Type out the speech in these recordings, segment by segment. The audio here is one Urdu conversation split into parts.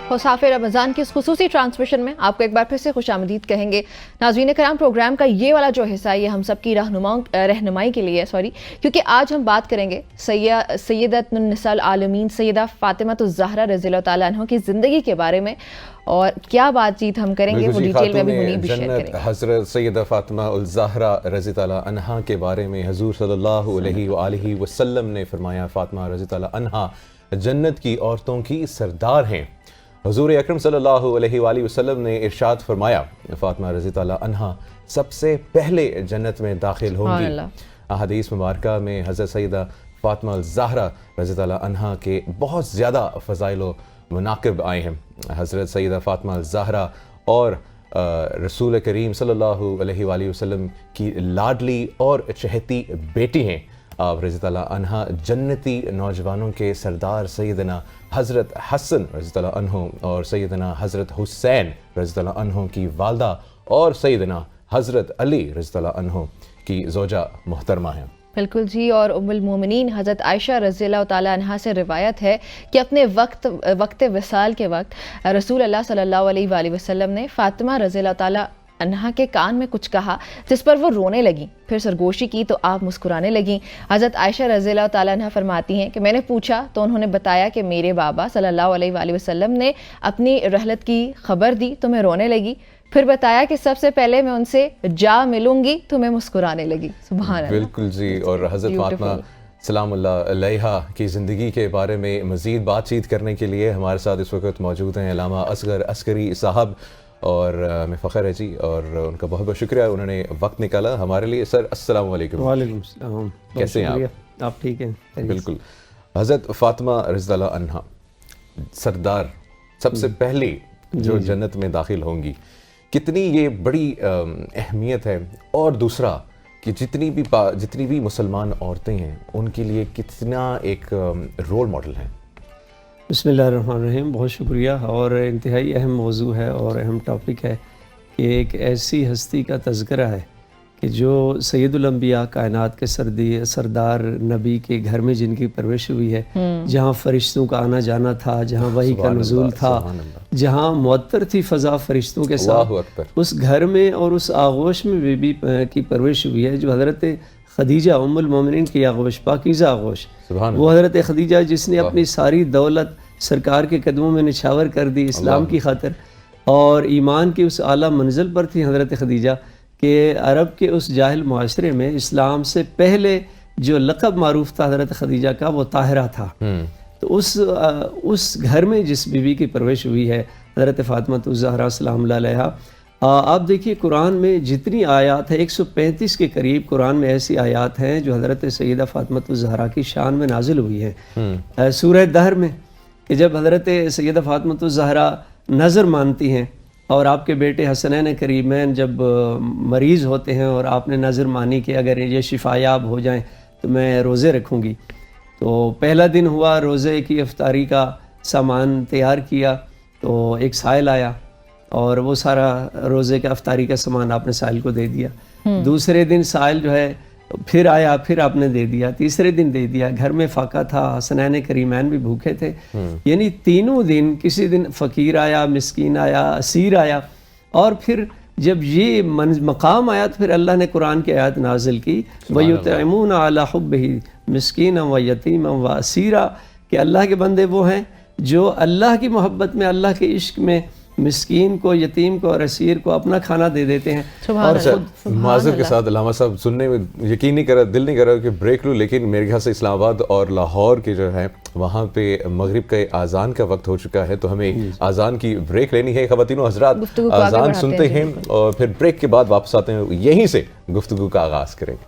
خصاف رمضان کی اس خصوصی ٹرانسمیشن میں آپ کو ایک بار پھر سے خوش آمدید کہیں گے. ناظرین کرام، پروگرام کا یہ والا جو حصہ یہ ہم سب کی رہنمائی کے لیے ہے کیونکہ آج ہم بات کریں گے سیدۃ النساء العالمین سیدہ فاطمۃ الزہرا رضی اللہ تعالیٰ عنہ کی زندگی کے بارے میں، اور کیا بات چیت ہم کریں گے وہ ڈیٹیل میں بھی منیب شیئر کریں گے. حضرت سیدہ فاطمہ الزہرا رضی اللہ عنہا کے بارے میں حضور صلی اللہ علیہ وآلہ وسلم نے فرمایا، فاطمہ رضی اللہ عنہا جنت کی عورتوں کی سردار ہیں. حضور اکرم صلی اللہ علیہ وآلہ وسلم نے ارشاد فرمایا، فاطمہ رضی اللہ عنہا سب سے پہلے جنت میں داخل ہوں گی. احادیث مبارکہ میں حضرت سیدہ فاطمہ الزہرا رضی اللہ عنہا کے بہت زیادہ فضائل و مناقب آئے ہیں. حضرت سیدہ فاطمہ الزہرا اور رسول کریم صلی اللہ علیہ وآلہ وسلم کی لاڈلی اور چہیتی بیٹی ہیں. آپ رضی اللہ عنہا جنتی نوجوانوں کے سردار سیدنا حضرت حسن رضی اللہ عنہ اور سیدنا حضرت حسین رضی اللہ عنہ کی والدہ اور سیدنا حضرت علی رضی اللہ عنہ کی زوجہ محترمہ ہیں. بالکل جی. اور ام المومنین حضرت عائشہ رضی اللہ تعالیٰ عنہا سے روایت ہے کہ اپنے وقت وصال کے وقت رسول اللہ صلی اللہ علیہ وآلہ وسلم نے فاطمہ رضی اللہ تعالیٰ عنہا کے کان میں کچھ کہا جس پر وہ رونے لگیں، پھر سرگوشی کی تو آپ مسکرانے لگیں. حضرت عائشہ رضی اللہ تعالیٰ عنہا فرماتی ہیں کہ میں نے پوچھا تو انہوں نے بتایا کہ میرے بابا صلی اللہ علیہ وآلہ وسلم نے اپنی رحلت کی خبر دی تو میں رونے لگی، پھر بتایا کہ سب سے پہلے میں ان سے جا ملوں گی تو میں مسکرانے لگی. سبحان اللہ. بالکل جی. اور حضرت فاطمہ سلام اللہ علیہا کی زندگی کے بارے میں مزید بات چیت کرنے کے لیے ہمارے ساتھ اس وقت موجود ہیں علامہ اصغر عسکری صاحب، اور ہمیں فخر ہے جی اور ان کا بہت بہت شکریہ، انہوں نے وقت نکالا ہمارے لیے. سر السلام علیکم. وعلیکم السلام. کیسے ہیں آپ ٹھیک ہیں؟ بالکل. حضرت فاطمہ رضی اللہ عنہا سردار سب سے پہلی جو جنت میں داخل ہوں گی، کتنی یہ بڑی اہمیت ہے، اور دوسرا کہ جتنی بھی مسلمان عورتیں ہیں ان کے لیے کتنا ایک رول ماڈل ہیں. بسم اللہ الرحمن الرحیم. بہت شکریہ. اور انتہائی اہم موضوع ہے اور اہم ٹاپک ہے کہ ایک ایسی ہستی کا تذکرہ ہے کہ جو سید الانبیاء کائنات کے سردار نبی کے گھر میں جن کی پرورش ہوئی ہے، جہاں فرشتوں کا آنا جانا تھا، جہاں وحی کا نزول تھا، جہاں معطر تھی فضا فرشتوں کے ساتھ، اس گھر میں اور اس آغوش میں بی بی کی پرورش ہوئی ہے جو حضرت خدیجہ ام المومنین کی آغوش، پاکیزہ آغوش. وہ حضرت خدیجہ جس نے اپنی ساری دولت سرکار کے قدموں میں نچھاور کر دی اسلام کی خاطر، اور ایمان کی اس اعلیٰ منزل پر تھی حضرت خدیجہ کہ عرب کے اس جاہل معاشرے میں اسلام سے پہلے جو لقب معروف تھا حضرت خدیجہ کا وہ طاہرہ تھا. تو اس گھر میں جس بیوی کی پرورش ہوئی ہے حضرت فاطمہ الزہرا سلام اللہ علیہا. آپ دیکھیے قرآن میں جتنی آیات ہیں 135 کے قریب قرآن میں ایسی آیات ہیں جو حضرت سیدہ فاطمہ الزہرا کی شان میں نازل ہوئی ہیں. سورہ دہر میں کہ جب حضرت سیدہ فاطمہ الزہرا نظر مانتی ہیں اور آپ کے بیٹے حسنین کریمین جب مریض ہوتے ہیں اور آپ نے نظر مانی کہ اگر یہ شفا یاب ہو جائیں تو میں روزے رکھوں گی، تو پہلا دن ہوا، روزے کی افطاری کا سامان تیار کیا تو ایک سائل آیا اور وہ سارا روزے کا افطاری کا سامان آپ نے سائل کو دے دیا. دوسرے دن سائل جو ہے پھر آیا، پھر آپ نے دے دیا. تیسرے دن دے دیا. گھر میں فاقہ تھا، حسنین کریمین بھی بھوکے تھے. یعنی تینوں دن کسی دن فقیر آیا، مسکین آیا، اسیر آیا، اور پھر جب یہ مقام آیا تو پھر اللہ نے قرآن کی آیت نازل کی وَيُطْعِمُونَ عَلَى حُبِّهِ مِسْكِينًا وَيَتِيمًا وَأَسِيرًا، کہ اللہ کے بندے وہ ہیں جو اللہ کی محبت میں، اللہ کے عشق میں مسکین کو، یتیم کو اور اسیر کو اپنا کھانا دے دیتے ہیں. اور معذرت کے ساتھ علامہ صاحب سننے میں یقین نہیں کر رہا، دل نہیں کر رہا کہ بریک لوں، لیکن میرے خیال سے اسلام آباد اور لاہور کے جو ہے وہاں پہ مغرب کے اذان کا وقت ہو چکا ہے، تو ہمیں اذان کی بریک لینی ہے. خواتین و حضرات اذان سنتے ہیں اور پھر بریک کے بعد واپس آتے ہیں، یہیں سے گفتگو کا آغاز کریں گے.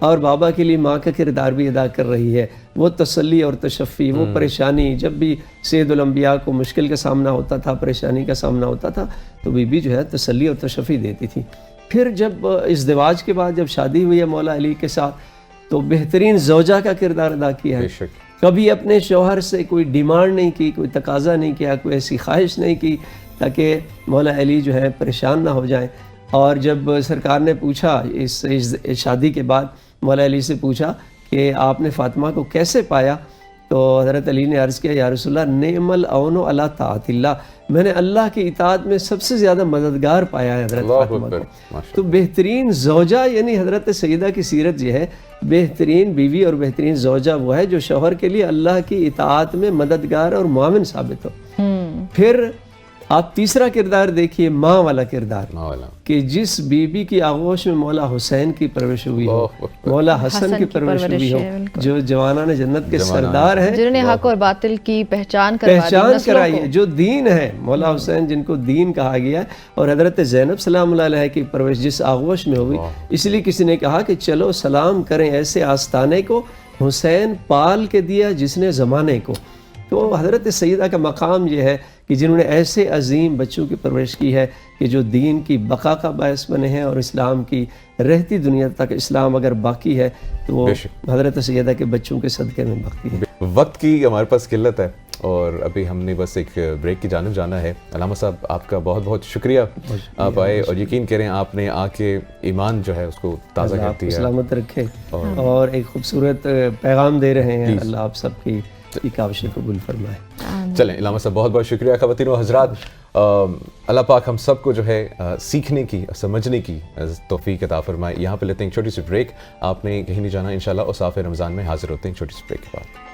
اور بابا کے لیے ماں کا کردار بھی ادا کر رہی ہے. وہ تسلی اور تشفی، وہ پریشانی، جب بھی سید الانبیاء کو مشکل کا سامنا ہوتا تھا، پریشانی کا سامنا ہوتا تھا، تو بی بی جو ہے تسلی اور تشفی دیتی تھی. پھر جب ازدواج کے بعد جب شادی ہوئی ہے مولا علی کے ساتھ، تو بہترین زوجہ کا کردار ادا کیا ہے. بے شک. کبھی اپنے شوہر سے کوئی ڈیمانڈ نہیں کی، کوئی تقاضا نہیں کیا، کوئی ایسی خواہش نہیں کی تاکہ مولا علی جو ہے پریشان نہ ہو جائیں. اور جب سرکار نے پوچھا اس شادی کے بعد مولا علی سے پوچھا کہ آپ نے فاطمہ کو کیسے پایا، تو حضرت علی نے عرض کیا یا رسول اللہ نعم العون علی طاعت اللہ، میں نے اللہ کی اطاعت میں سب سے زیادہ مددگار پایا ہے حضرت فاطمہ کو. تو بہترین زوجہ یعنی حضرت سیدہ کی سیرت یہ ہے، بہترین بیوی اور بہترین زوجہ وہ ہے جو شوہر کے لیے اللہ کی اطاعت میں مددگار اور معاون ثابت ہو. پھر آپ تیسرا کردار دیکھیے، ماں والا کردار، کہ جس بیوی کی آغوش میں مولا حسین کی پرورش ہوئی ہو، مولا حسن کی پرورش ہوئی ہو، جو جوانان جنت کے سردار ہیں، جنہوں نے حق اور باطل کی پہچان کرائی ہے، جو دین ہے، مولا حسین جن کو دین کہا گیا ہے. اور حضرت زینب سلام اللہ علیہ کی پرورش جس آغوش میں ہوئی، اس لیے کسی نے کہا کہ چلو سلام کریں ایسے آستانے کو حسین پال کے دیا جس نے زمانے کو. تو حضرت سیدہ کا مقام یہ ہے کہ جنہوں نے ایسے عظیم بچوں کی پرورش کی ہے کہ جو دین کی بقا کا باعث بنے ہیں، اور اسلام کی رہتی دنیا تک اسلام اگر باقی ہے تو وہ حضرت سیدہ کے بچوں کے صدقے میں باقی ہے. وقت کی ہمارے پاس قلت ہے اور ابھی ہم نے بس ایک بریک کی جانب جانا ہے. علامہ صاحب آپ کا بہت بہت شکریہ، آپ آئے اور یقین کریں آپ نے آ کے ایمان جو ہے اس کو تازہ کر دیا. سلامت رکھے اور ایک خوبصورت پیغام دے رہے ہیں. اللہ آپ سب کی کاوشیں قبول فرمائے. چلیں علامہ صاحب بہت بہت شکریہ. خواتین و حضرات، اللہ پاک ہم سب کو جو ہے سیکھنے کی، سمجھنے کی توفیق عطا فرمائے. یہاں پہ لیتے ہیں ایک چھوٹی سی بریک. آپ نے کہیں نہیں جانا، انشاءاللہ اوصاف رمضان میں حاضر ہوتے ہیں چھوٹی سی بریک کے بعد.